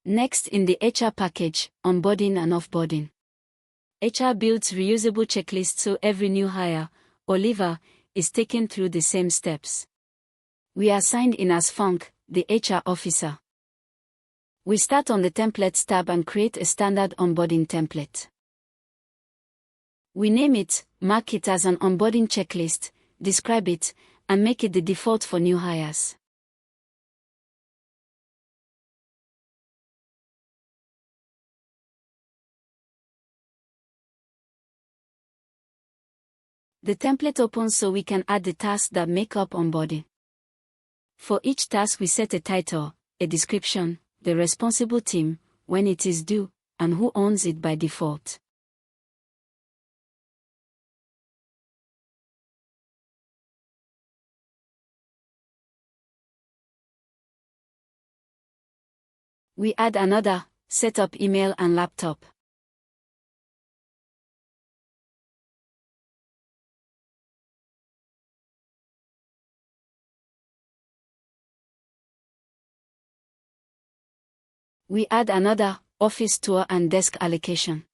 Next in the HR package, onboarding and offboarding. HR builds reusable checklists so every new hire, or leaver, is taken through the same steps. We are signed in as Funk, the HR officer. We start on the Templates tab and create a standard onboarding template. We name it, mark it as an onboarding checklist, describe it, and make it the default for new hires. The template opens so we can add the tasks that make up onboarding. For each task we set a title, a description, the responsible team, when it is due, and who owns it by default. We add another, set up email and laptop. We add another, office tour and desk allocation.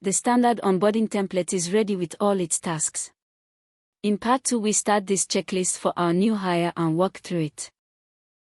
The standard onboarding template is ready with all its tasks. In part 2 we start this checklist for our new hire and walk through it.